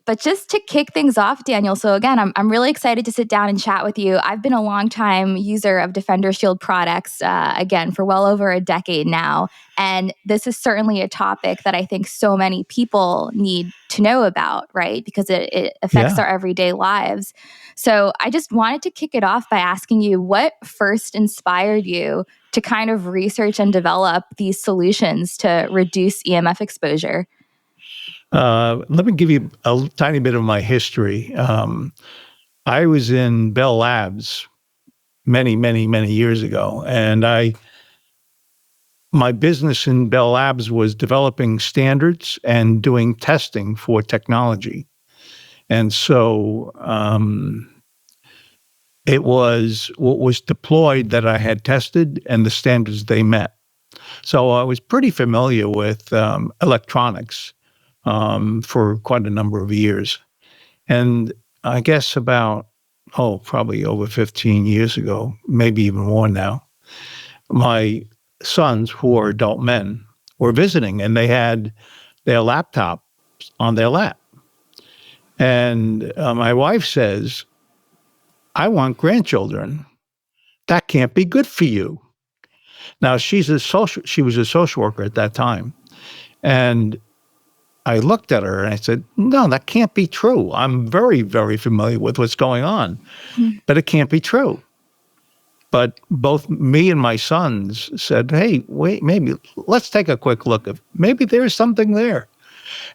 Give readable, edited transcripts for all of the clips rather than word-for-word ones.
But just to kick things off, Daniel, so again, I'm really excited to sit down and chat with you. I've been a longtime user of DefenderShield products, again, for well over a decade now. And this is certainly a topic that I think so many people need to know about, right? Because it affects our everyday lives. So I just wanted to kick it off by asking you what first inspired you to kind of research and develop these solutions to reduce EMF exposure. Let me give you a tiny bit of my history. I was in Bell Labs many, many, many years ago, and my business in Bell Labs was developing standards and doing testing for technology. And so it was what was deployed that I had tested and the standards they met. So I was pretty familiar with electronics for quite a number of years. And I guess probably over 15 years ago, maybe even more now, my sons, who are adult men, were visiting, and they had their laptop on their lap. And my wife says, "I want grandchildren. That can't be good for you." Now, she was a social worker at that time. And I looked at her and I said, "No, that can't be true. I'm very, very familiar with what's going on, but it can't be true." But both me and my sons said, "Hey, wait, maybe let's take a quick look. Maybe there's something there."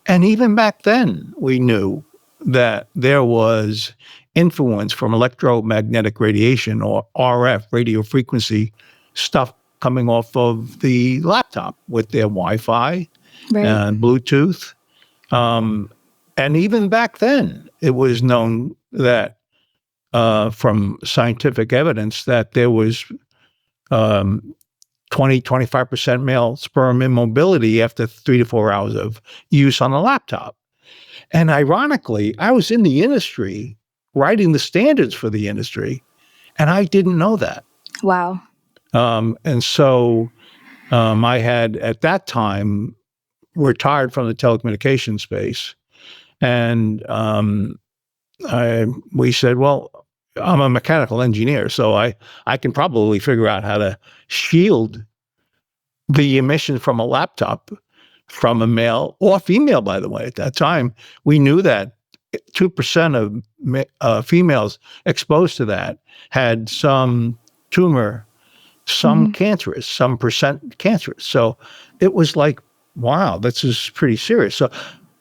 And even back then, we knew that there was influence from electromagnetic radiation, or RF, radio frequency stuff, coming off of the laptop with their Wi-Fi and Bluetooth. And even back then, it was known that from scientific evidence that there was 25% male sperm immobility after 3 to 4 hours of use on a laptop. And ironically, I was in the industry writing the standards for the industry, and I didn't know that. Wow. And so I had, at that time, retired from the telecommunications space. And we said, well, I'm a mechanical engineer, so I can probably figure out how to shield the emission from a laptop from a male or female, by the way. At that time, we knew that 2% of females exposed to that had some tumor, some cancerous, some percent cancerous. So it was like, wow, this is pretty serious. So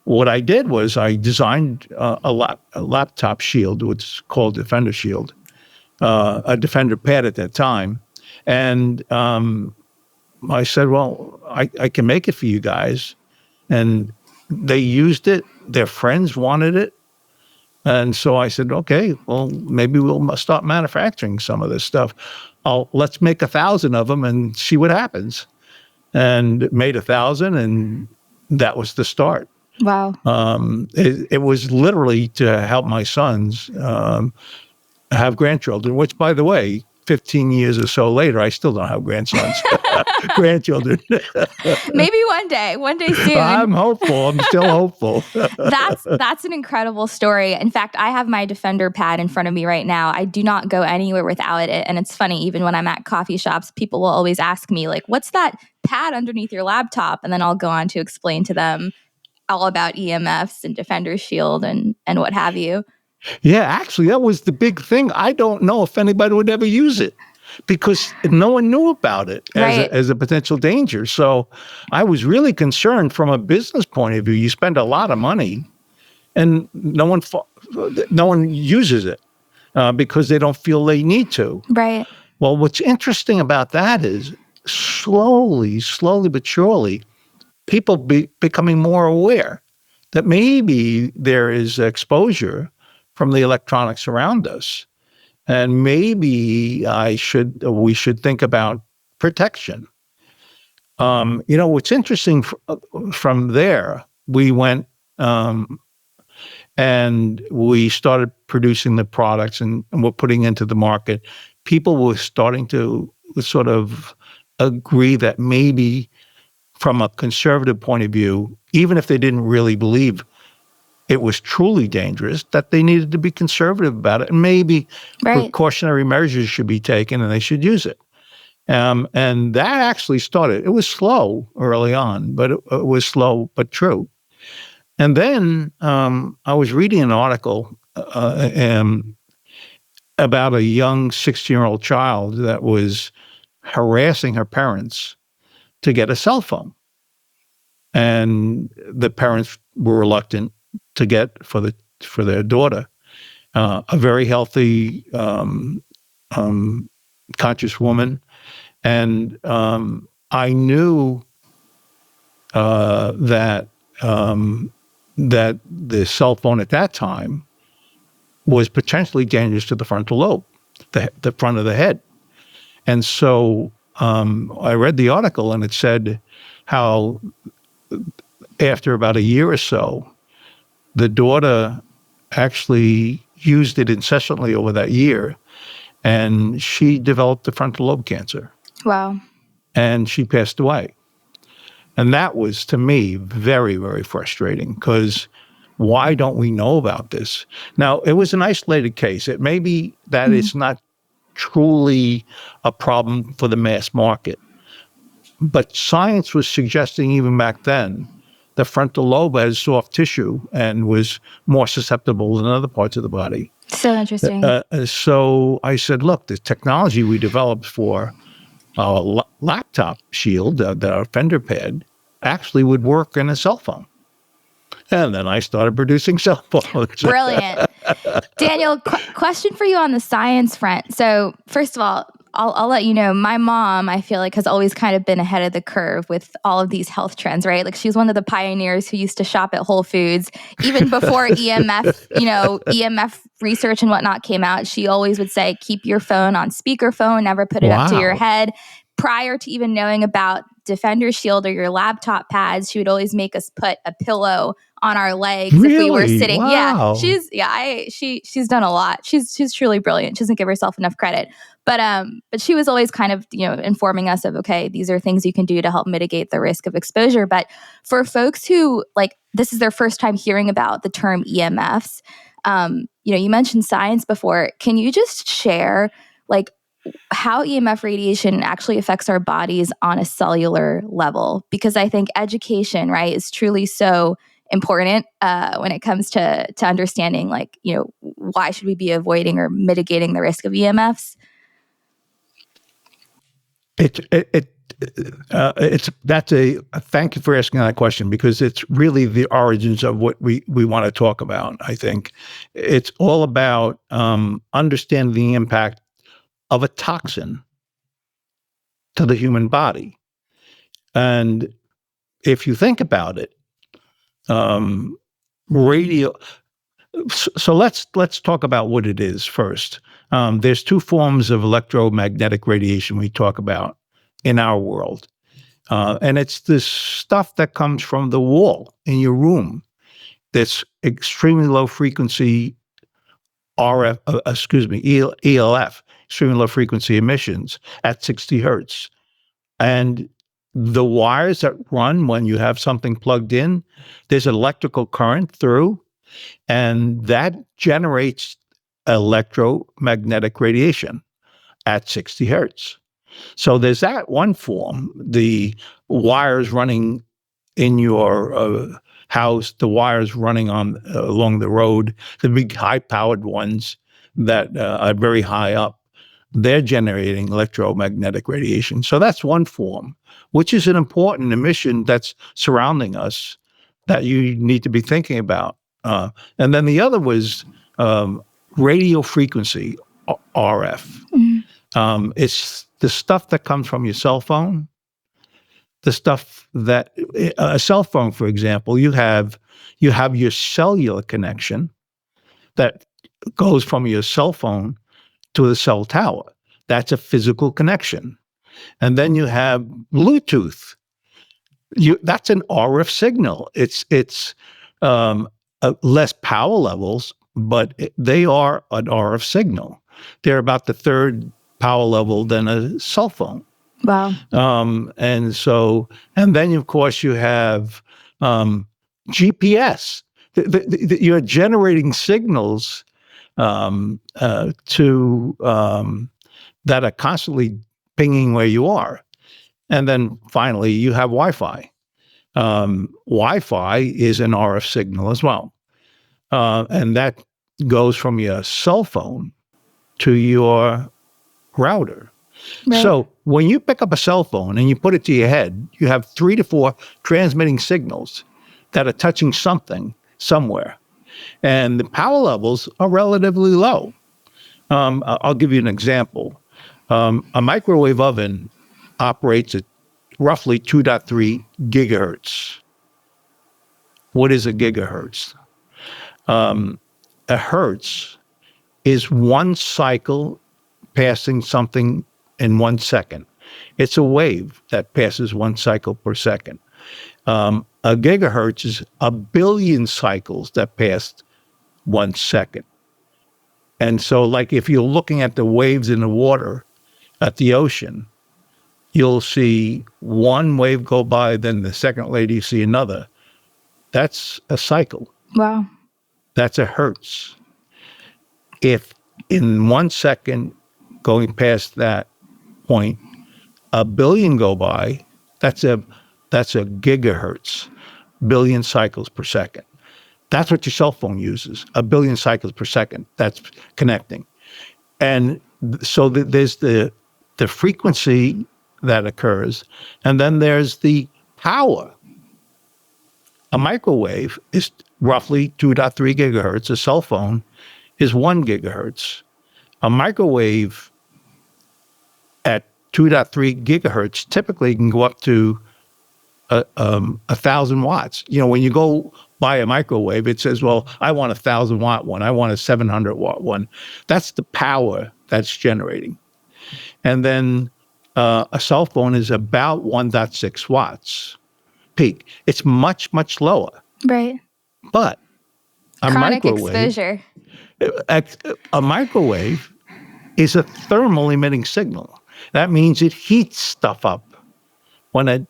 what I did was I designed a laptop shield, which is called DefenderShield, a Defender pad at that time. And I said, well, I can make it for you guys. And they used it. Their friends wanted it. And so I said, okay, well, maybe we'll start manufacturing some of this stuff. Let's make 1,000 of them and see what happens. And made 1,000, and that was the start. Wow. It was literally to help my sons have grandchildren, which, by the way, 15 years or so later, I still don't have grandchildren. Maybe one day soon. I'm hopeful. I'm still hopeful. That's an incredible story. In fact, I have my Defender pad in front of me right now. I do not go anywhere without it. And it's funny, even when I'm at coffee shops, people will always ask me, like, what's that pad underneath your laptop? And then I'll go on to explain to them all about EMFs and DefenderShield and what have you. Yeah, actually, that was the big thing. I don't know if anybody would ever use it because no one knew about it as a potential danger. So I was really concerned from a business point of view. You spend a lot of money and no one uses it because they don't feel they need to. Right. Well, what's interesting about that is slowly but surely, people becoming more aware that maybe there is exposure from the electronics around us. And maybe we should think about protection. What's interesting from there, we went and we started producing the products and we're putting into the market. People were starting to sort of agree that maybe from a conservative point of view, even if they didn't really believe it was truly dangerous, that they needed to be conservative about it, and maybe precautionary measures should be taken and they should use it. And that actually started. It was slow early on, but it was slow but true. And then I was reading an article about a young 16-year-old child that was harassing her parents to get a cell phone. And the parents were reluctant to get for their daughter, a very healthy, conscious woman. And I knew that the cell phone at that time was potentially dangerous to the frontal lobe, the front of the head. And so I read the article, and it said how after about a year or so, the daughter actually used it incessantly over that year, and she developed the frontal lobe cancer. Wow. And she passed away. And that was, to me, very, very frustrating, because why don't we know about this? Now, it was an isolated case. It may be that it's not truly a problem for the mass market, but science was suggesting even back then the frontal lobe has soft tissue and was more susceptible than other parts of the body. So interesting. So I said, look, the technology we developed for our laptop shield, our fender pad, actually would work in a cell phone. And then I started producing cell phones. Brilliant. Daniel, question for you on the science front. So first of all, I'll let you know, my mom, I feel like, has always kind of been ahead of the curve with all of these health trends, right? Like, she's one of the pioneers who used to shop at Whole Foods. Even before EMF research and whatnot came out, she always would say, keep your phone on speakerphone, never put it up to your head. Prior to even knowing about DefenderShield or your laptop pads, she would always make us put a pillow on our legs if we were sitting. Wow. Yeah, she's done a lot. She's truly brilliant. She doesn't give herself enough credit. But she was always kind of, informing us of, okay, these are things you can do to help mitigate the risk of exposure. But for folks who, like, this is their first time hearing about the term EMFs, you mentioned science before. Can you just share, like, how EMF radiation actually affects our bodies on a cellular level? Because I think education, right, is truly so important when it comes to understanding, like, why should we be avoiding or mitigating the risk of EMFs? Thank you for asking that question, because it's really the origins of what we want to talk about. I think it's all about understanding the impact of a toxin to the human body. And if you think about it, radio. So let's talk about what it is first. There's two forms of electromagnetic radiation we talk about in our world. And it's this stuff that comes from the wall in your room. This extremely low frequency ELF, extremely low frequency emissions at 60 hertz. And the wires that run when you have something plugged in, there's electrical current through, and that generates electromagnetic radiation at 60 hertz. So there's that one form, the wires running in your house, the wires running along the road, the big high-powered ones that are very high up, they're generating electromagnetic radiation. So that's one form, which is an important emission that's surrounding us that you need to be thinking about. And then the other was radio frequency, RF. Mm-hmm. It's the stuff that comes from your cell phone, the stuff that a cell phone, for example, you have your cellular connection that goes from your cell phone to the cell tower. That's a physical connection. And then you have Bluetooth. That's an RF signal. It's less power levels, but they are an RF signal. They're about the third power level than a cell phone. Wow. And then of course you have GPS. You're generating signals to that are constantly pinging where you are. And then finally, you have Wi-Fi. Wi-Fi is an RF signal as well. And that goes from your cell phone to your router. Right. So when you pick up a cell phone and you put it to your head, you have 3 to 4 transmitting signals that are touching something somewhere. And the power levels are relatively low. I'll give you an example. A microwave oven operates at roughly 2.3 gigahertz. What is a gigahertz? A hertz is one cycle passing something in 1 second. It's a wave that passes 1 cycle per second. A gigahertz is a billion cycles that passed 1 second. And so, like, if you're looking at the waves in the water at the ocean, you'll see one wave go by, then the second later you see another. That's a cycle. Wow. That's a hertz. If in 1 second going past that point, a billion go by, that's a gigahertz, billion cycles per second. That's what your cell phone uses, a billion cycles per second. That's connecting. And so there's the frequency that occurs, and then there's the power. A microwave is roughly 2.3 gigahertz. A cell phone is 1 gigahertz. A microwave at 2.3 gigahertz typically can go up to 1,000 watts. You know, when you go buy a microwave, it says, well, I want a 1,000 watt one. I want a 700 watt one. That's the power that's generating. And then a cell phone is about 1.6 watts peak. It's much, much lower. Right. But a Chronic microwave, exposure. a microwave is a thermal emitting signal. That means it heats stuff up. When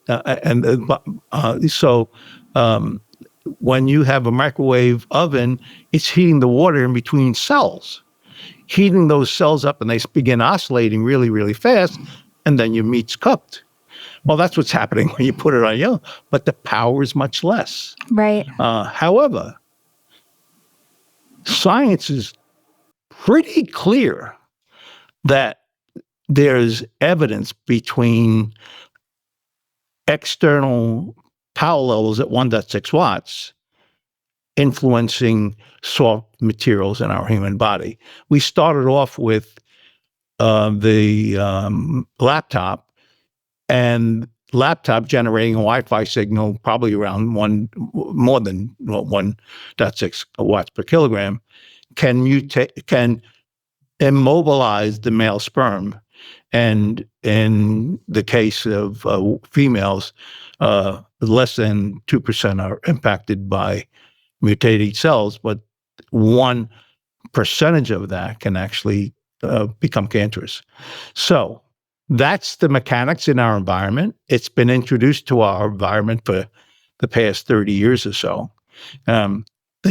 when you have a microwave oven, it's heating the water in between cells, heating those cells up, and they begin oscillating really, really fast, and then your meat's cooked. Well, that's what's happening when you put it on your own, but the power is much less. Right. However, science is pretty clear that there's evidence between external power levels at 1.6 watts influencing soft materials in our human body. We started off with the laptop, and laptop generating a Wi-Fi signal probably around more than 1.6 watts per kilogram can immobilize the male sperm. And in the case of females, less than 2% are impacted by mutated cells, but 1% of that can actually become cancerous. So that's the mechanics in our environment. It's been introduced to our environment for the past 30 years or so. The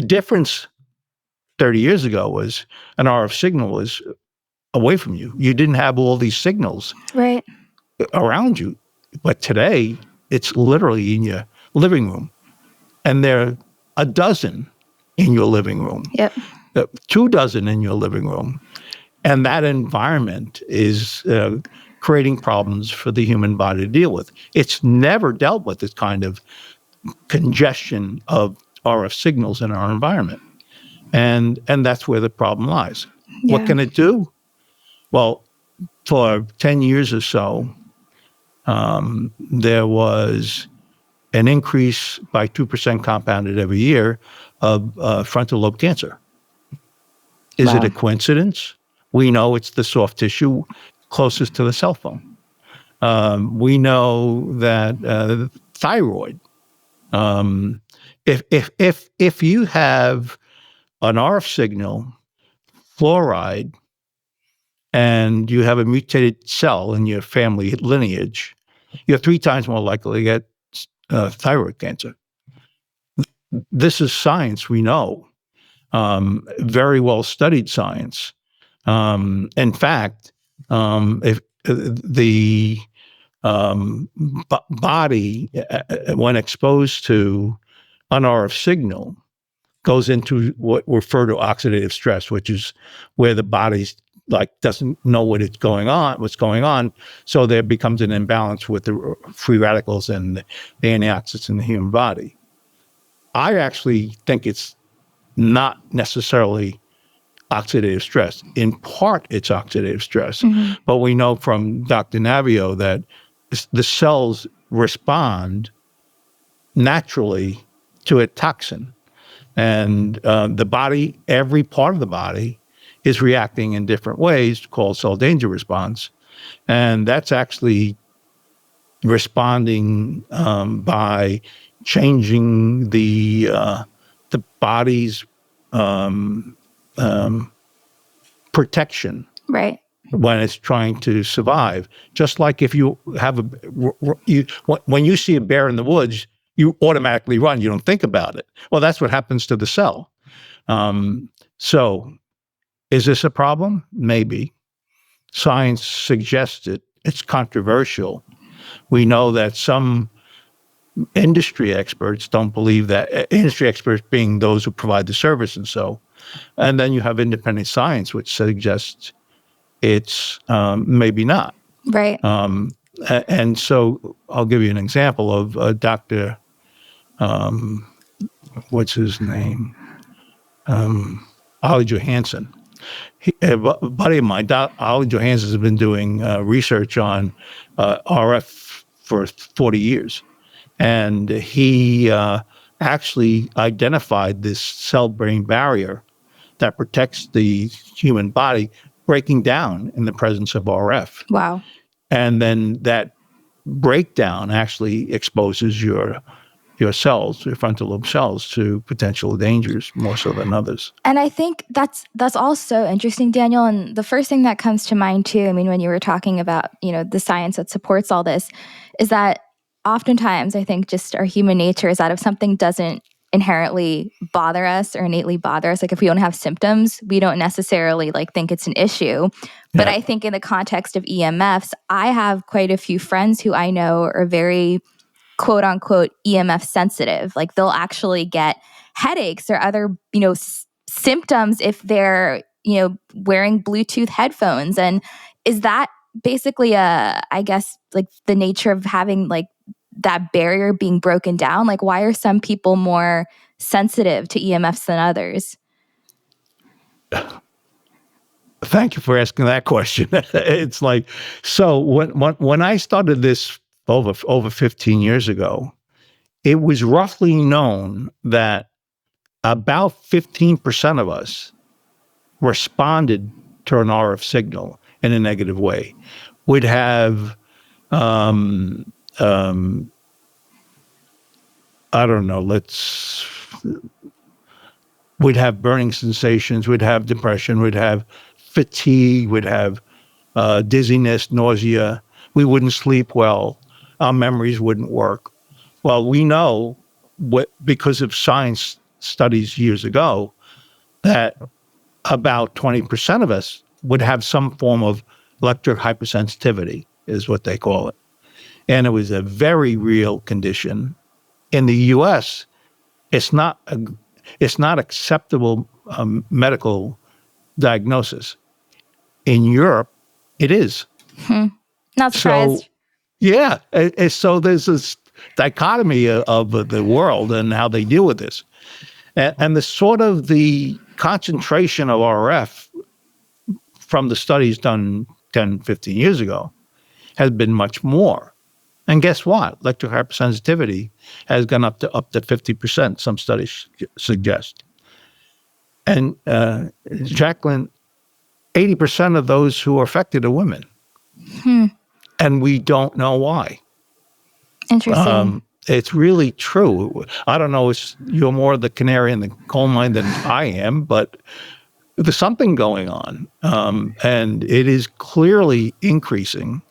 difference 30 years ago was an RF signal was away from you. You didn't have all these signals Right. around you. But today, it's literally in your living room. And there are a dozen in your living room. Yep. 24 in your living room. And that environment is creating problems for the human body to deal with. It's never dealt with this kind of congestion of RF signals in our environment. And that's where the problem lies. Yeah. What can it do? Well, for 10 years or so, there was an increase by 2% compounded every year of frontal lobe cancer. Is it a coincidence? We know it's the soft tissue closest to the cell phone. We know that thyroid. If you have an RF signal, fluoride, and you have a mutated cell in your family lineage, you're 3 times more likely to get thyroid cancer. this is science, we know, very well studied science. In fact, if the body, when exposed to an RF signal, goes into what we refer to oxidative stress, which is where the body's doesn't know what's going on. So there becomes an imbalance with the free radicals and the antioxidants in the human body. I actually think it's not necessarily oxidative stress. In part, it's oxidative stress. But we know from Dr. Navio that the cells respond naturally to a toxin. And the body, every part of the body, is reacting in different ways called cell danger response. And that's actually responding by changing the body's protection, right, when it's trying to survive. Just like if you have when you see a bear in the woods, you automatically run. You don't think about it. Well, that's what happens to the cell. So, is this a problem? Maybe. Science suggests it. It's controversial. We know that some industry experts don't believe that. Industry experts being those who provide the service and so. And then you have independent science, which suggests it's maybe not. Right. And so I'll give you an example of Dr. What's his name? Ollie Johansson. A buddy of mine, Ollie Johansson, has been doing research on RF for 40 years. And he actually identified this cell-brain barrier that protects the human body breaking down in the presence of RF. Wow. And then that breakdown actually exposes your cells, your frontal lobe cells, to potential dangers more so than others. And I think that's all so interesting, Daniel. And the first thing that comes to mind too, I mean, when you were talking about, the science that supports all this, is that oftentimes I think just our human nature is that if something doesn't inherently bother us or innately bother us, like if we don't have symptoms, we don't necessarily think it's an issue. But I think in the context of EMFs, I have quite a few friends who I know are very quote unquote EMF sensitive. Like they'll actually get headaches or other, symptoms if they're, wearing Bluetooth headphones. And is that basically I guess the nature of having that barrier being broken down? Like why are some people more sensitive to EMFs than others? Thank you for asking that question. It's so when I started this over 15 years ago, it was roughly known that about 15% of us responded to an RF signal in a negative way. Would have, I don't know, we'd have burning sensations, we'd have depression, we'd have fatigue, we'd have dizziness, nausea. We wouldn't sleep well. Our memories wouldn't work. Well, we know, because of science studies years ago, that about 20% of us would have some form of electric hypersensitivity, is what they call it. And it was a very real condition. In the U.S., it's not acceptable medical diagnosis. In Europe, it is. Not surprised. So, yeah. So there's this dichotomy of the world and how they deal with this. And the concentration of RF from the studies done 10, 15 years ago has been much more. And guess what? Electric hypersensitivity has gone up to 50%, some studies suggest. And Jacqueline, 80% of those who are affected are women. And we don't know why. Interesting. It's really true. I don't know, you're more the canary in the coal mine than I am, but there's something going on. And it is clearly increasing.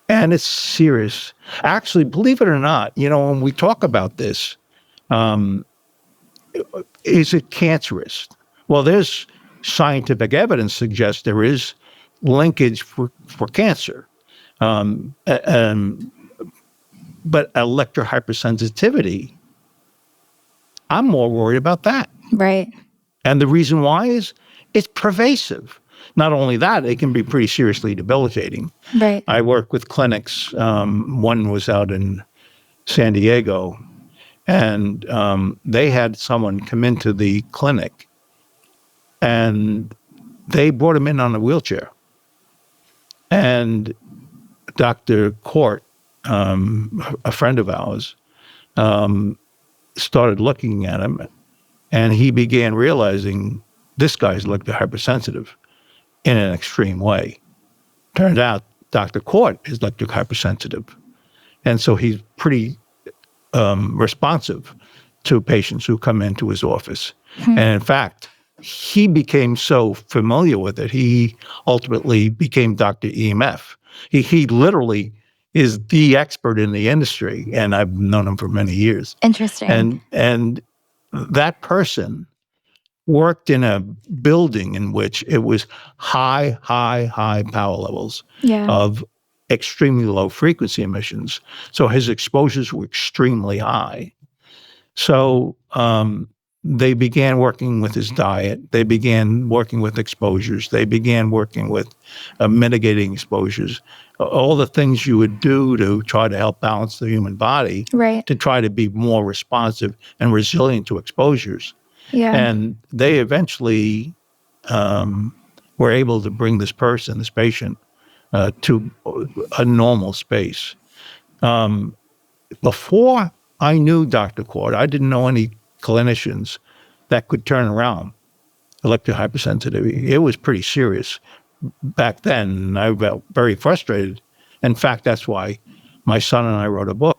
And it's serious. Actually, believe it or not, when we talk about this, is it cancerous? Well, there's scientific evidence suggests there is linkage for cancer. But electrohypersensitivity, I'm more worried about that. Right. And the reason why is it's pervasive. Not only that, it can be pretty seriously debilitating. Right. I work with clinics. One was out in San Diego, and they had someone come into the clinic, and they brought him in on a wheelchair. And Dr. Court, a friend of ours, started looking at him, and he began realizing this guy's hypersensitive in an extreme way. Turned out Dr. Court is electric hypersensitive. And so he's pretty responsive to patients who come into his office. And in fact, he became so familiar with it, he ultimately became Dr. EMF. He literally is the expert in the industry, and I've known him for many years. Interesting. And that person worked in a building in which it was high power levels of extremely low frequency emissions. So his exposures were extremely high. So they began working with his diet. They began working with exposures. They began working with mitigating exposures, all the things you would do to try to help balance the human body, to try to be more responsive and resilient to exposures. Yeah. And they eventually were able to bring this patient, to a normal space. Before I knew Dr. Court, I didn't know any clinicians that could turn around electrohypersensitivity. It was pretty serious back then, and I felt very frustrated. In fact, that's why my son and I wrote a book,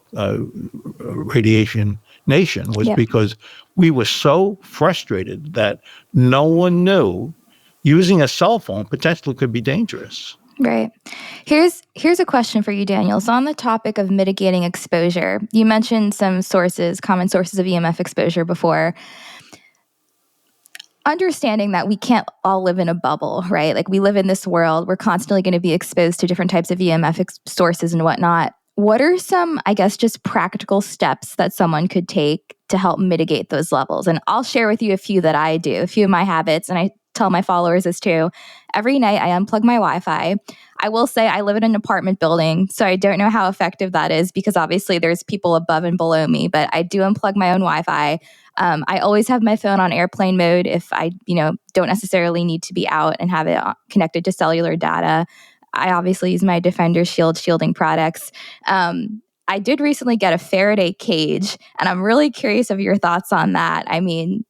Radiation Nation, was because we were so frustrated that no one knew using a cell phone potentially could be dangerous. Right. Here's a question for you, Daniel. So on the topic of mitigating exposure, you mentioned some common sources of EMF exposure before. Understanding that we can't all live in a bubble, right? Like we live in this world, we're constantly going to be exposed to different types of EMF sources and whatnot. What are some, I guess, just practical steps that someone could take to help mitigate those levels? And I'll share with you a few that I do, a few of my habits, and I tell my followers this too. Every night I unplug my Wi-Fi. I will say I live in an apartment building, so I don't know how effective that is because obviously there's people above and below me, but I do unplug my own Wi-Fi. I always have my phone on airplane mode if I, don't necessarily need to be out and have it connected to cellular data. I obviously use my DefenderShield shielding products. I did recently get a Faraday cage, and I'm really curious of your thoughts on that. I mean,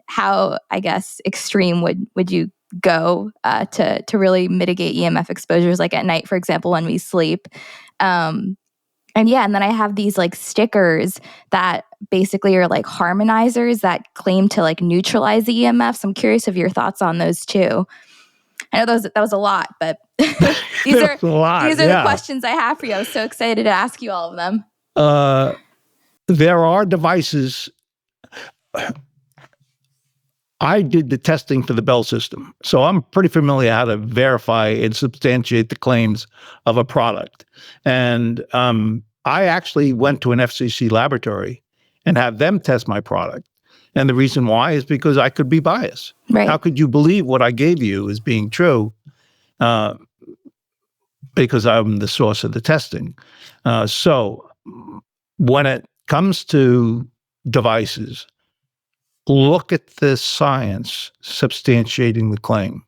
how, I guess, extreme would you go to really mitigate EMF exposures, like at night, for example, when we sleep? And then I have these like stickers that basically are like harmonizers that claim to like neutralize the EMFs. I'm curious of your thoughts on those too. I know that was a lot, but these are the questions I have for you. I was so excited to ask you all of them. There are devices. I did the testing for the Bell system, so I'm pretty familiar how to verify and substantiate the claims of a product. And I actually went to an FCC laboratory and had them test my product. And the reason why is because I could be biased. Right. How could you believe what I gave you is being true? Because I'm the source of the testing. So when it comes to devices, look at the science substantiating the claim.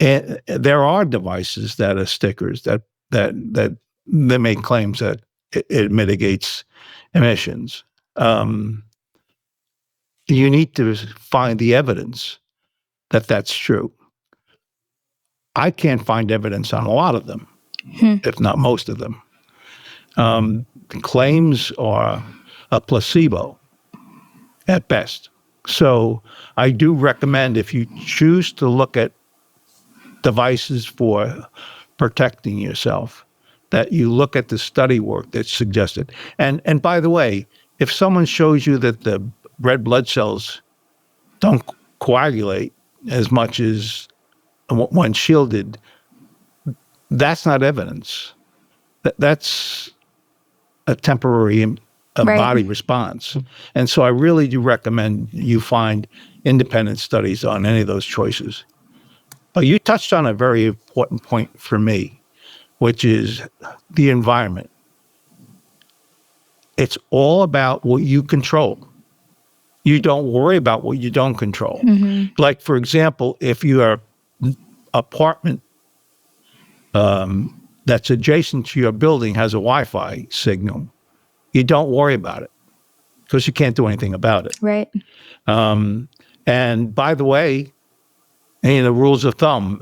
And there are devices that are stickers that make claims that it mitigates emissions. You need to find the evidence that that's true. I can't find evidence on a lot of them, if not most of them. Claims are a placebo at best. So I do recommend, if you choose to look at devices for protecting yourself, that you look at the study work that's suggested. And by the way, if someone shows you that the red blood cells don't coagulate as much as when shielded, that's not evidence. That's a temporary Right. body response. And so I really do recommend you find independent studies on any of those choices. But you touched on a very important point for me, which is the environment. It's all about what you control. You don't worry about what you don't control. Mm-hmm. Like, for example, if your apartment that's adjacent to your building has a Wi-Fi signal, you don't worry about it because you can't do anything about it. Right. And by the way, the rules of thumb,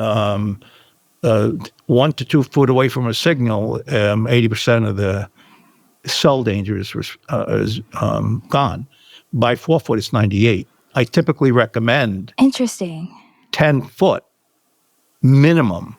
1 to 2 foot away from a signal, 80% of the cell danger is gone. By 4 foot, it's 98. I typically recommend Interesting. 10 foot minimum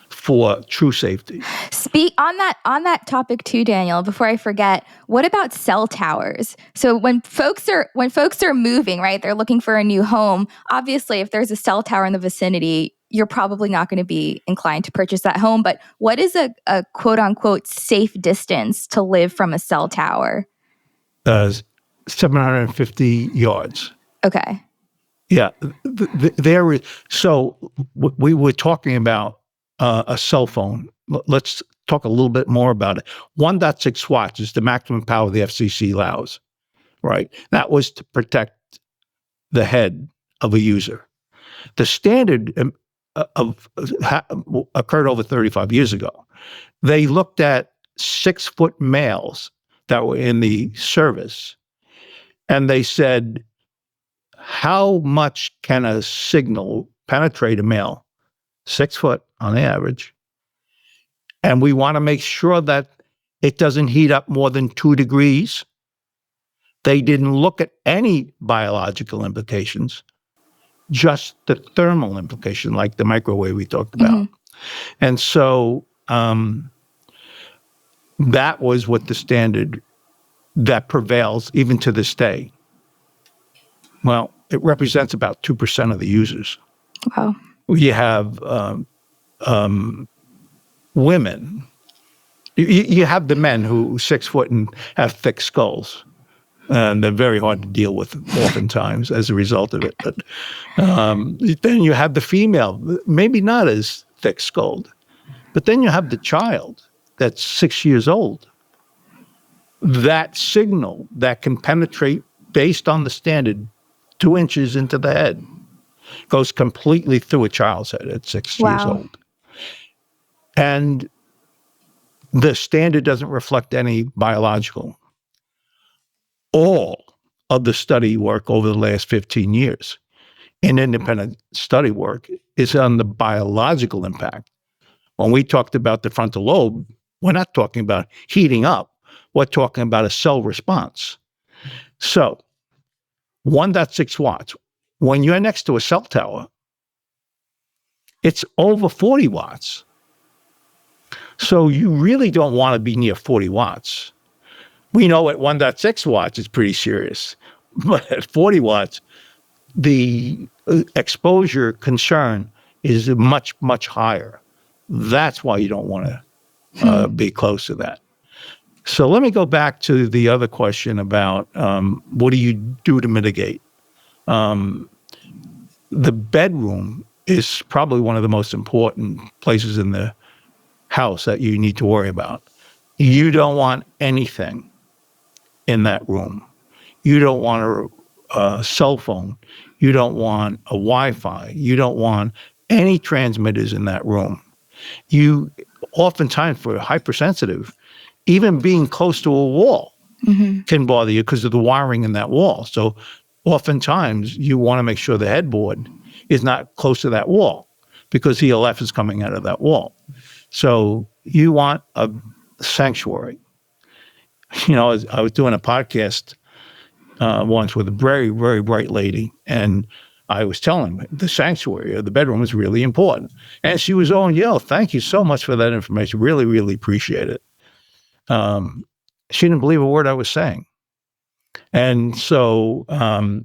for true safety. Speak on that topic too, Daniel, before I forget. What about cell towers? So when folks are moving, right, they're looking for a new home. Obviously, if there's a cell tower in the vicinity, you're probably not going to be inclined to purchase that home. But what is a quote unquote safe distance to live from a cell tower? 750 yards. Okay. Yeah, there is. So we were talking about a cell phone. Let's talk a little bit more about it. 1.6 watts is the maximum power the FCC allows, right? That was to protect the head of a user. The standard occurred over 35 years ago. They looked at 6-foot males that were in the service, and they said, how much can a signal penetrate a male? 6 foot on average. And we want to make sure that it doesn't heat up more than 2 degrees. They didn't look at any biological implications, just the thermal implication, like the microwave we talked about. Mm-hmm. And so that was what the standard that prevails even to this day. Well, it represents about 2% of the users. Wow. You have women. You have the men who 6 foot and have thick skulls, and they're very hard to deal with oftentimes as a result of it. But then you have the female, maybe not as thick-skulled, but then you have the child that's 6 years old. That signal that can penetrate, based on the standard, 2 inches into the head, goes completely through a child's head at 6 years old. And the standard doesn't reflect any biological. All of the study work over the last 15 years in independent study work is on the biological impact. When we talked about the frontal lobe, we're not talking about heating up. We're talking about a cell response. So 1.6 watts. When you're next to a cell tower, it's over 40 watts. So you really don't want to be near 40 watts. We know at 1.6 watts it's pretty serious. But at 40 watts, the exposure concern is much, much higher. That's why you don't want to be close to that. So let me go back to the other question about what do you do to mitigate? The bedroom is probably one of the most important places in the house that you need to worry about. You don't want anything in that room. You don't want a cell phone. You don't want a Wi-Fi. You don't want any transmitters in that room. You, oftentimes for hypersensitive, even being close to a wall can bother you because of the wiring in that wall. So oftentimes you want to make sure the headboard is not close to that wall because ELF is coming out of that wall. So you want a sanctuary. I was doing a podcast once with a very, very bright lady, and I was telling her the sanctuary or the bedroom is really important. And she was, thank you so much for that information. Really, really appreciate it. She didn't believe a word I was saying. And so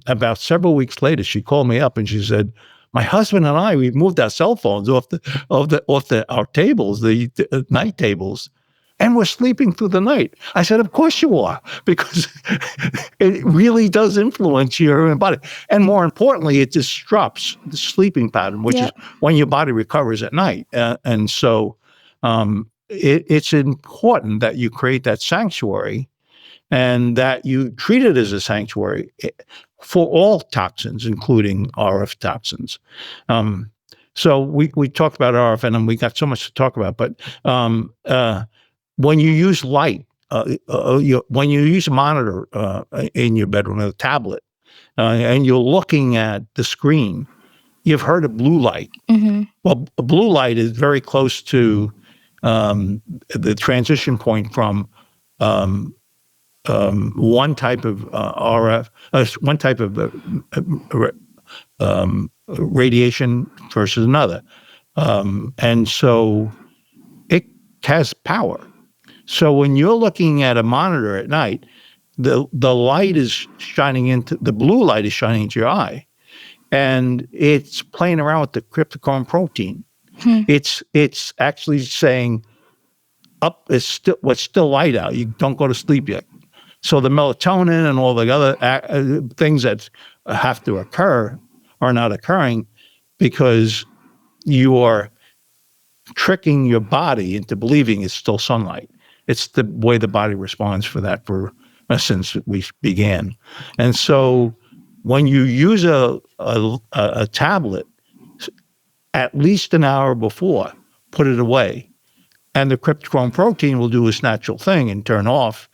about several weeks later, she called me up and she said, "My husband and I, we've moved our cell phones off our tables, the night tables, and we're sleeping through the night." I said, "Of course you are, because it really does influence your body. And more importantly, it disrupts the sleeping pattern, which is when your body recovers at night. And so it's important that you create that sanctuary and that you treat it as a sanctuary for all toxins, including RF toxins. So we talked about RF, and we got so much to talk about, but when you use light, when you use a monitor in your bedroom, a tablet, and you're looking at the screen, you've heard of blue light. Mm-hmm. Well, blue light is very close to the transition point from one type of RF, one type of radiation versus another. And so it has power. So when you're looking at a monitor at night, the light is shining into, the blue light is shining into your eye, and it's playing around with the cryptochrome protein. It's actually saying, up is still, what's still light out. You don't go to sleep yet. So the melatonin and all the other things that have to occur are not occurring because you are tricking your body into believing it's still sunlight. It's the way the body responds for that since we began. And so when you use a tablet, at least an hour before, put it away. And the cryptochrome protein will do its natural thing and turn off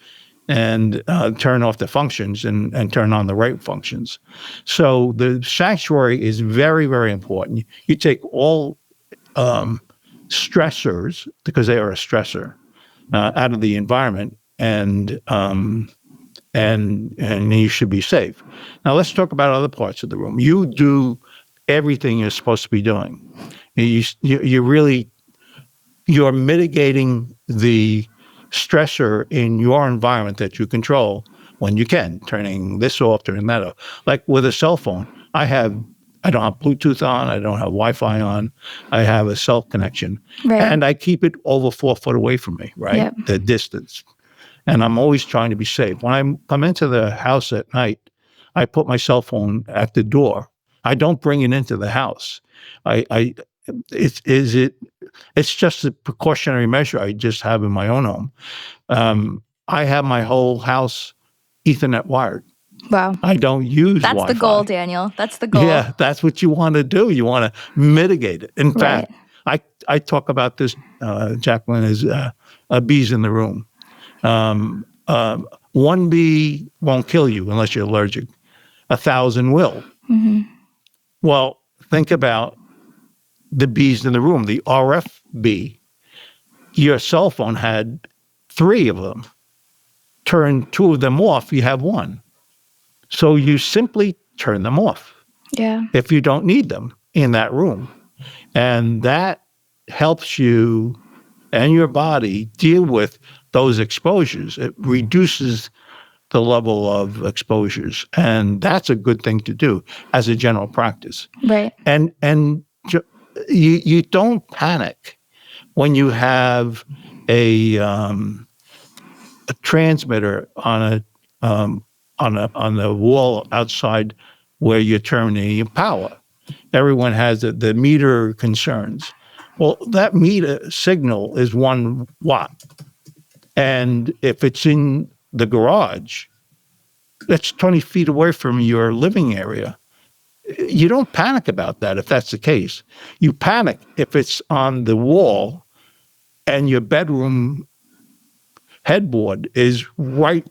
the functions and turn on the right functions. So the sanctuary is very, very important. You take all stressors, because they are a stressor, out of the environment, and you should be safe. Now let's talk about other parts of the room. You do everything you're supposed to be doing. You're mitigating the stressor in your environment that you control when you can, turning this off, turning that off. Like with a cell phone, I don't have Bluetooth on, I don't have Wi-Fi on, I have a cell connection. Right. And I keep it over 4 foot away from me, right? Yep. The distance. And I'm always trying to be safe. When I come into the house at night, I put my cell phone at the door. I don't bring it into the house. It's just a precautionary measure I just have in my own home. I have my whole house Ethernet wired. Wow. I don't use That's Wi-Fi. the goal, Daniel. That's the goal. Yeah, that's what you want to do. You want to mitigate it. In fact, I talk about this, Jacqueline, as bees in the room. One bee won't kill you unless you're allergic. 1,000 will. Mm-hmm. Well, think about the bees in the room, the RF bee. Your cell phone had 3 of them. Turn 2 of them off, you have 1. So you simply turn them off. Yeah. If you don't need them in that room. And that helps you and your body deal with those exposures. It reduces the level of exposures. And that's a good thing to do as a general practice. Right. And you don't panic when you have a transmitter on the wall outside where you're terminating power. Everyone has the meter concerns. Well, that meter signal is 1 watt. And if it's in the garage, that's 20 feet away from your living area. You don't panic about that if that's the case. You panic if it's on the wall and your bedroom headboard is right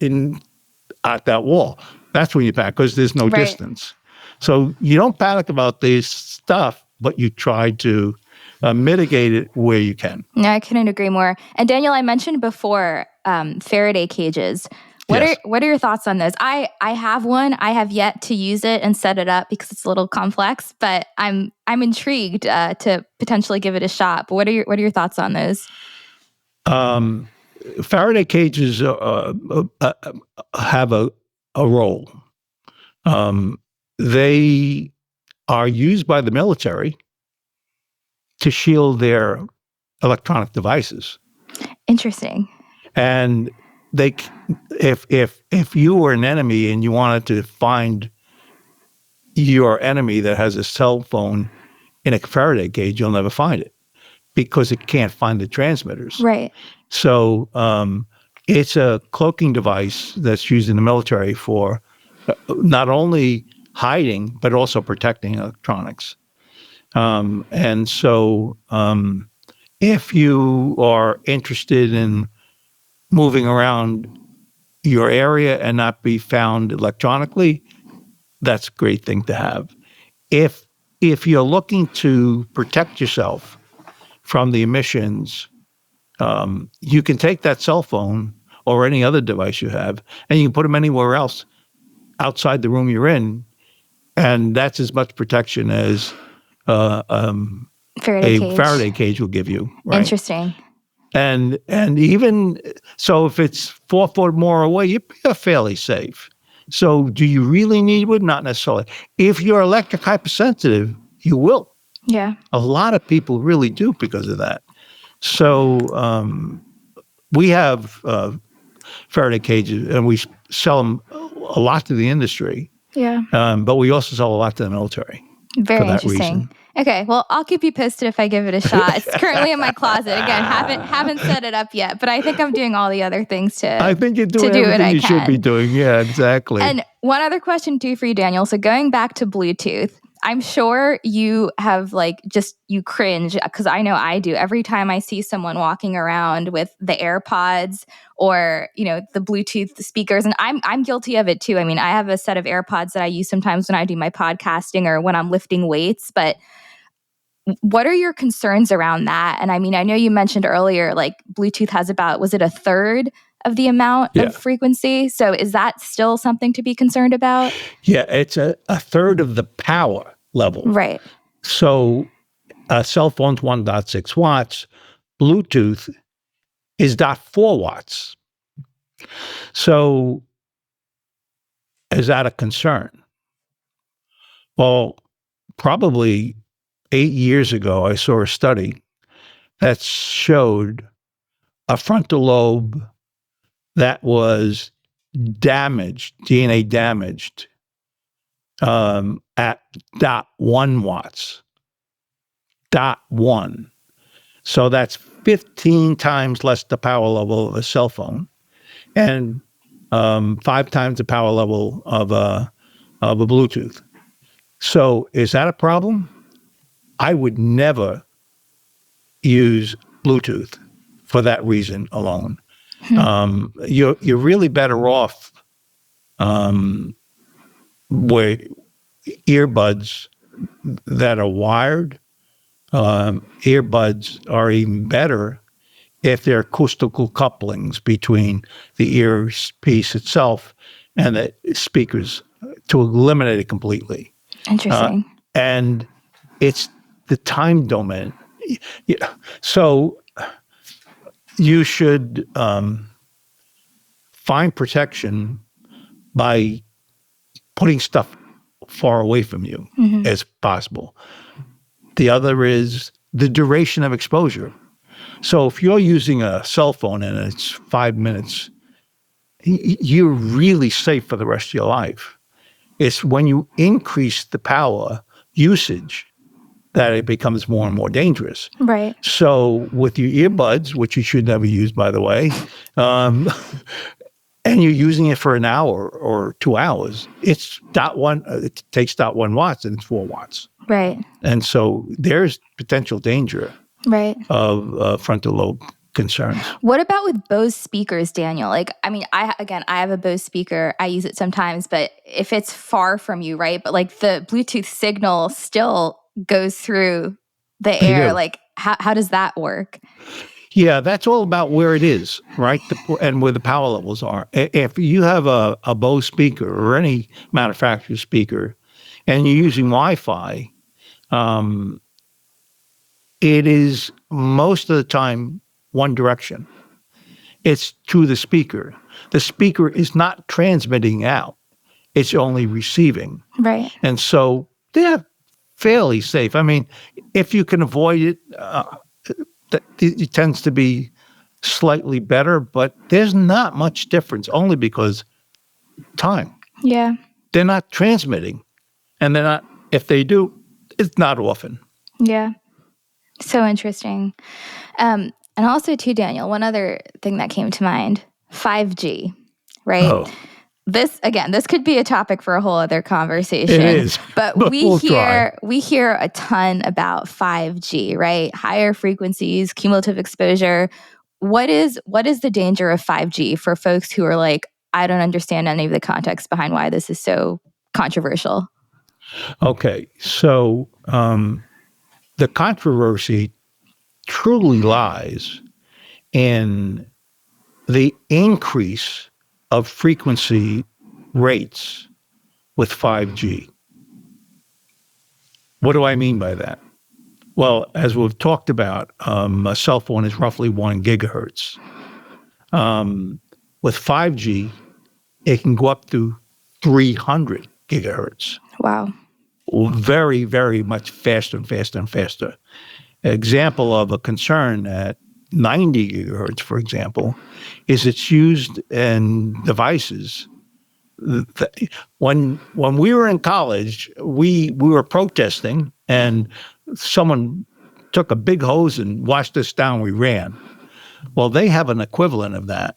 at that wall. That's when you panic, because there's no distance. So you don't panic about this stuff, but you try to mitigate it where you can. No, I couldn't agree more. And Daniel, I mentioned before Faraday cages. What are your thoughts on those? I have one. I have yet to use it and set it up because it's a little complex, but I'm intrigued to potentially give it a shot. But what are your thoughts on those? Faraday cages have a a role. They are used by the military to shield their electronic devices. Interesting. And if you were an enemy and you wanted to find your enemy that has a cell phone in a Faraday cage, you'll never find it because it can't find the transmitters. Right. So it's a cloaking device that's used in the military for not only hiding, but also protecting electronics. And so if you are interested in moving around your area and not be found electronically, that's a great thing to have. If you're looking to protect yourself from the emissions, you can take that cell phone or any other device you have, and you can put them anywhere else outside the room you're in, and that's as much protection as Faraday cage will give you. Right? Interesting. And even so, if it's 4 foot more away, you're fairly safe. So do you really need one? Not necessarily. If you're electric hypersensitive, you will. Yeah. A lot of people really do because of that. So we have Faraday cages, and we sell them a lot to the industry. Yeah. But we also sell a lot to the military. Very for that interesting. reason. Okay, well, I'll keep you posted if I give it a shot. It's currently in my closet. Again, haven't set it up yet, but I think I'm doing all the other things to. I think you're doing do everything you can. should be doing. Yeah, exactly. And one other question too for you, Daniel. So going back to Bluetooth, I'm sure you have you cringe, because I know I do every time I see someone walking around with the AirPods or, the Bluetooth speakers. And I'm guilty of it too. I mean, I have a set of AirPods that I use sometimes when I do my podcasting or when I'm lifting weights, but what are your concerns around that? And I mean, I know you mentioned earlier, Bluetooth has was it a third of the amount of frequency? So is that still something to be concerned about? Yeah, it's a third of the power level. Right. So cell phone's 1.6 watts. Bluetooth is 0.4 watts. So is that a concern? Well, probably 8 years ago, I saw a study that showed a frontal lobe that was damaged, DNA damaged, at 0.1 watts. 0.1. So that's 15 times less the power level of a cell phone, and 5 times the power level of a Bluetooth. So is that a problem? I would never use Bluetooth for that reason alone. You're really better off with earbuds that are wired. Earbuds are even better if they're acoustical couplings between the earpiece itself and the speakers to eliminate it completely. Interesting. And it's the time domain. So you should find protection by putting stuff far away from you as possible. The other is the duration of exposure. So if you're using a cell phone and it's 5 minutes, you're really safe for the rest of your life. It's when you increase the power usage that it becomes more and more dangerous. Right. So with your earbuds, which you should never use, by the way, and you're using it for an hour or 2 hours, it's 0.1. It takes 0.1 watts, and it's 4 watts. Right. And so there's potential danger. Right. Of frontal lobe concerns. What about with Bose speakers, Daniel? I have a Bose speaker. I use it sometimes, but if it's far from you, right? But the Bluetooth signal still goes through the air. How does that work? Yeah, that's all about where it is, right? And where the power levels are. If you have a Bose speaker or any manufacturer's speaker, and you're using Wi-Fi, it is most of the time one direction. It's to the speaker. The speaker is not transmitting out. It's only receiving. Right. And so they're fairly safe. I mean, if you can avoid it, it tends to be slightly better, but there's not much difference, only because time. Yeah. They're not transmitting, and they're not, if they do, it's not often. Yeah. So interesting. And also too, Daniel, one other thing that came to mind, 5G, right? Oh, This could be a topic for a whole other conversation. it is, But we'll try. we hear a ton about 5G, right? Higher frequencies, cumulative exposure. What is the danger of 5G for folks who are like, I don't understand any of the context behind why this is so controversial? Okay, so the controversy truly lies in the increase of frequency rates with 5G. What do I mean by that? Well, as we've talked about, a cell phone is roughly 1 gigahertz. With 5G, it can go up to 300 gigahertz. Wow. Very, very much faster and faster and faster. An example of a concern at 90 gigahertz, for example, is it's used in devices. When we were in college, we were protesting, and someone took a big hose and washed us down. We ran. Well, they have an equivalent of that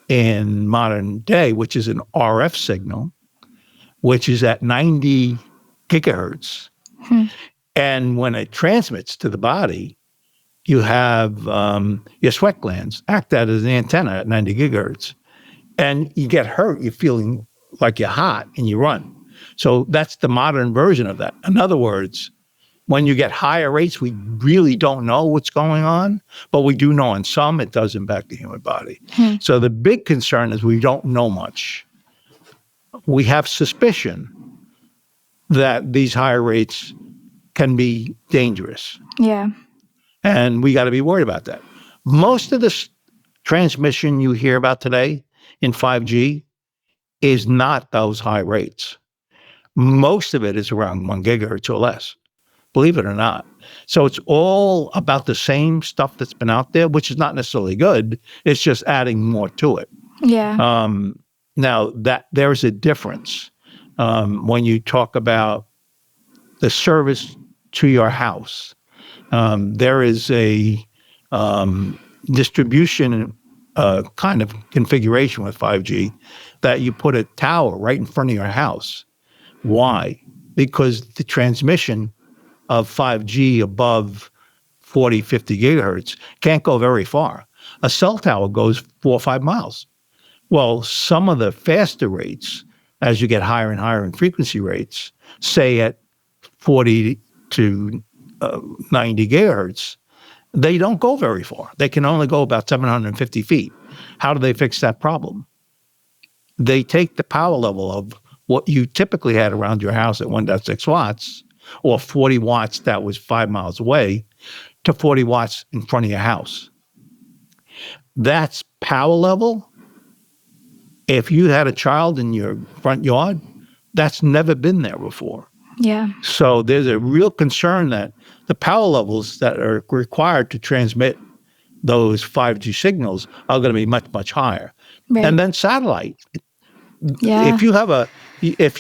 in modern day, which is an RF signal, which is at 90 gigahertz. And when it transmits to the body, you have your sweat glands act out as an antenna at 90 gigahertz. And you get hurt, you're feeling like you're hot, and you run. So that's the modern version of that. In other words, when you get higher rates, we really don't know what's going on, but we do know in some it does impact the human body. So the big concern is we don't know much. We have suspicion that these higher rates can be dangerous. Yeah. And we got to be worried about that. Most of the transmission you hear about today in 5G is not those high rates. Most of it is around 1 gigahertz or less, believe it or not. So it's all about the same stuff that's been out there, which is not necessarily good. It's just adding more to it. Yeah. Now, that there's a difference when you talk about the service to your house. There is a distribution kind of configuration with 5G that you put a tower right in front of your house. Why? Because the transmission of 5G above 40, 50 gigahertz can't go very far. A cell tower goes 4 or 5 miles. Well, some of the faster rates, as you get higher and higher in frequency rates, say at 40 to 90 gigahertz, they don't go very far. They can only go about 750 feet. How do they fix that problem? They take the power level of what you typically had around your house at 1.6 watts, or 40 watts that was 5 miles away, to 40 watts in front of your house. That's power level. If you had a child in your front yard, that's never been there before. Yeah. So there's a real concern that the power levels that are required to transmit those 5G signals are going to be much, much higher. Right. And then satellite. Yeah. If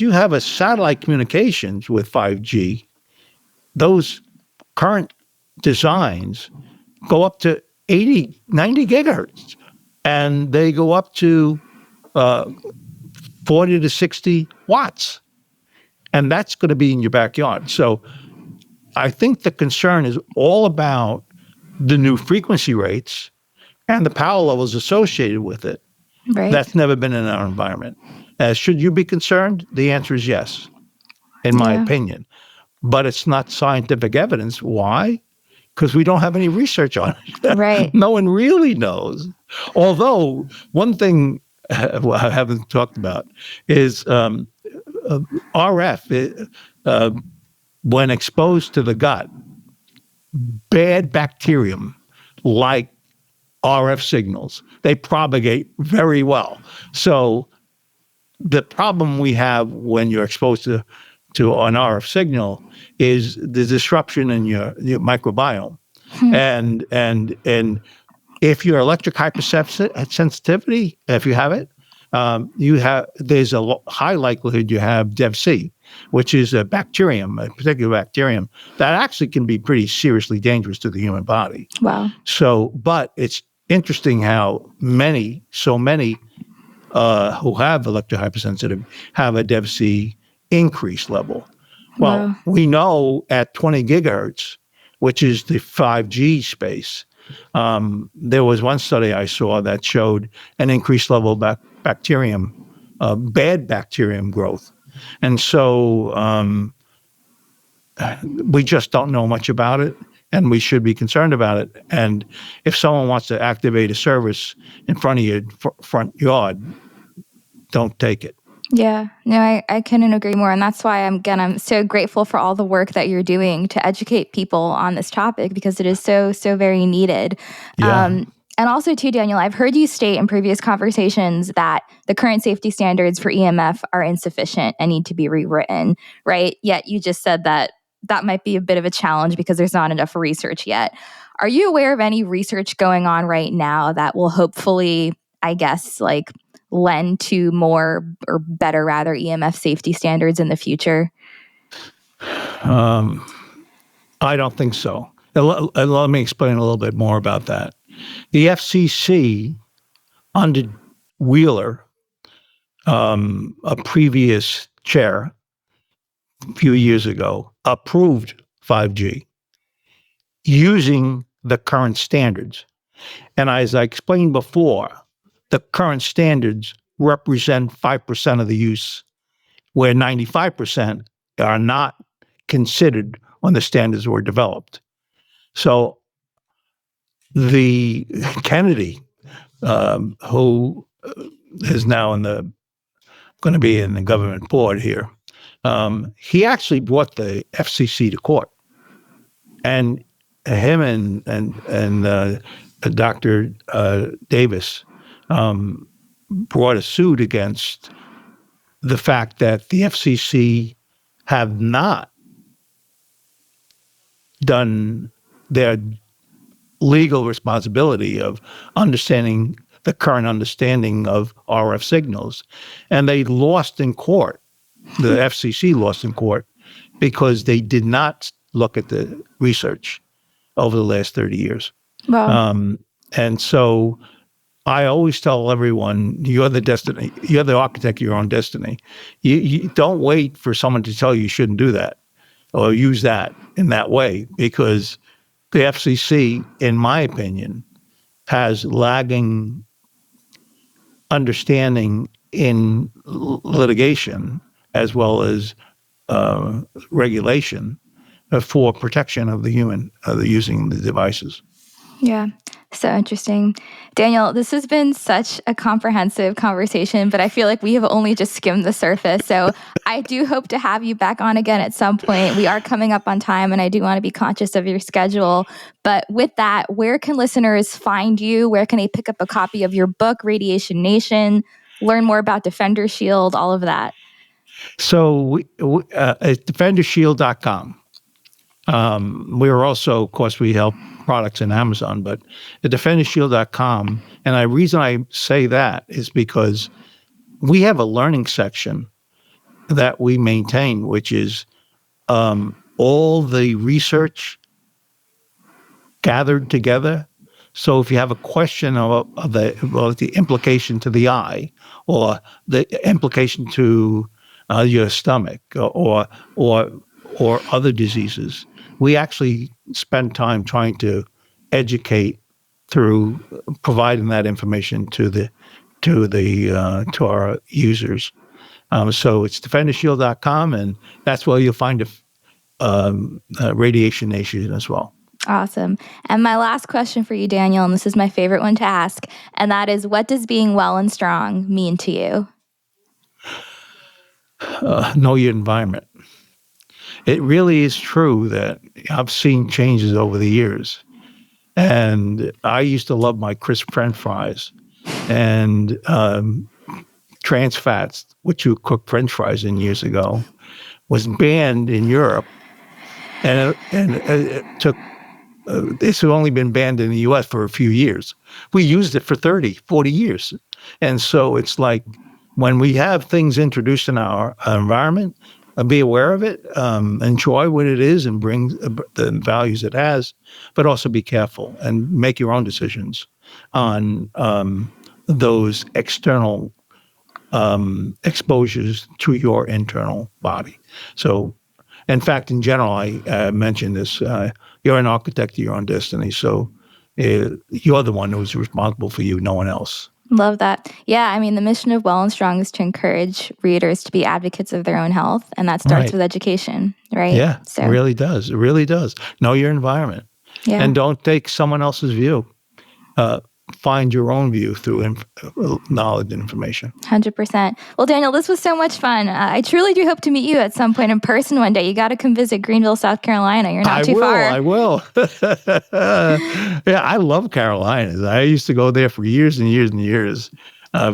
you have a satellite communications with 5G, those current designs go up to 80, 90 gigahertz, and they go up to 40 to 60 watts. And that's going to be in your backyard. So I think the concern is all about the new frequency rates and the power levels associated with it. Right. That's never been in our environment. Should you be concerned? The answer is yes, in my opinion. But it's not scientific evidence. Why? Because we don't have any research on it. Right. No one really knows. Although one thing I haven't talked about is RF, when exposed to the gut, bad bacterium like RF signals, they propagate very well. So the problem we have when you're exposed to an RF signal is the disruption in your microbiome. And if you're electric hypersensitivity, if you have it, there's a high likelihood you have DevC, which is a bacterium, a particular bacterium that actually can be pretty seriously dangerous to the human body. Wow. So, but it's interesting how so many who have electrohypersensitive have a DevC increase level. Well, Wow. we know at 20 gigahertz, which is the 5G space, there was one study I saw that showed an increased level of bacterium, bad bacterium growth. And so we just don't know much about it, and we should be concerned about it. And if someone wants to activate a service in front of your front yard, don't take it. Yeah, no, I couldn't agree more. And that's why I'm so grateful for all the work that you're doing to educate people on this topic, because it is so very needed. Yeah. And also too, Daniel, I've heard you state in previous conversations that the current safety standards for EMF are insufficient and need to be rewritten, right? Yet you just said that might be a bit of a challenge because there's not enough research yet. Are you aware of any research going on right now that will hopefully, I guess, like lend to more or better rather EMF safety standards in the future? I don't think so. Let me explain a little bit more about that. The FCC, under Wheeler, a previous chair a few years ago, approved 5G using the current standards. And as I explained before, the current standards represent 5% of the use, where 95% are not considered when the standards were developed. So the Kennedy, who is now going to be in the government board here, he actually brought the FCC to court, and him and Dr. Davis brought a suit against the fact that the FCC have not done their legal responsibility of understanding the current understanding of RF signals. And they lost in court. The FCC lost in court because they did not look at the research over the last 30 years. Wow. And so I always tell everyone, you're the architect of your own destiny. You don't wait for someone to tell you shouldn't do that or use that in that way, because the FCC, in my opinion, has lagging understanding in litigation as well as regulation for protection of the human using the devices. Yeah, so interesting. Daniel, this has been such a comprehensive conversation, but I feel like we have only just skimmed the surface. So I do hope to have you back on again at some point. We are coming up on time, and I do want to be conscious of your schedule. But with that, where can listeners find you? Where can they pick up a copy of your book, Radiation Nation, learn more about DefenderShield, all of that? So it's DefenderShield.com. We are also, of course, we help products in Amazon, but at DefenderShield.com. And the reason I say that is because we have a learning section that we maintain, which is all the research gathered together. So if you have a question of the implication to the eye or the implication to your stomach or other diseases, we actually spend time trying to educate through providing that information to our users. So it's DefenderShield.com, and that's where you'll find Radiation Nation as well. Awesome. And my last question for you, Daniel, and this is my favorite one to ask, and that is, what does being well and strong mean to you? Know your environment. It really is true that I've seen changes over the years. And I used to love my crisp French fries and trans fats, which you cook French fries in years ago, was banned in Europe, and it took. This had only been banned in the U.S. for a few years. We used it for 30, 40 years. And so it's like when we have things introduced in our environment, be aware of it, enjoy what it is and bring the values it has, but also be careful and make your own decisions on those external exposures to your internal body. So, in fact, in general, I mentioned this, you're an architect of your own destiny. So you're the one who's responsible for you, no one else. Love that. Yeah, I mean, the mission of Well and Strong is to encourage readers to be advocates of their own health, and that starts with education, right? Yeah, so, it really does. It really does. Know your environment. Yeah. And don't take someone else's view. Find your own view through knowledge and information. 100%. Well, Daniel, this was so much fun. I truly do hope to meet you at some point in person one day. You got to come visit Greenville, South Carolina. You're not too far. I will. Yeah, I love Carolinas. I used to go there for years and years and years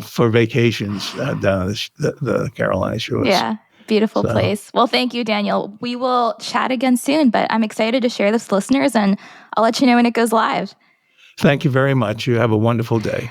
for vacations down the Carolina shores. Yeah. Beautiful place. Well, thank you, Daniel. We will chat again soon, but I'm excited to share this with listeners, and I'll let you know when it goes live. Thank you very much. You have a wonderful day.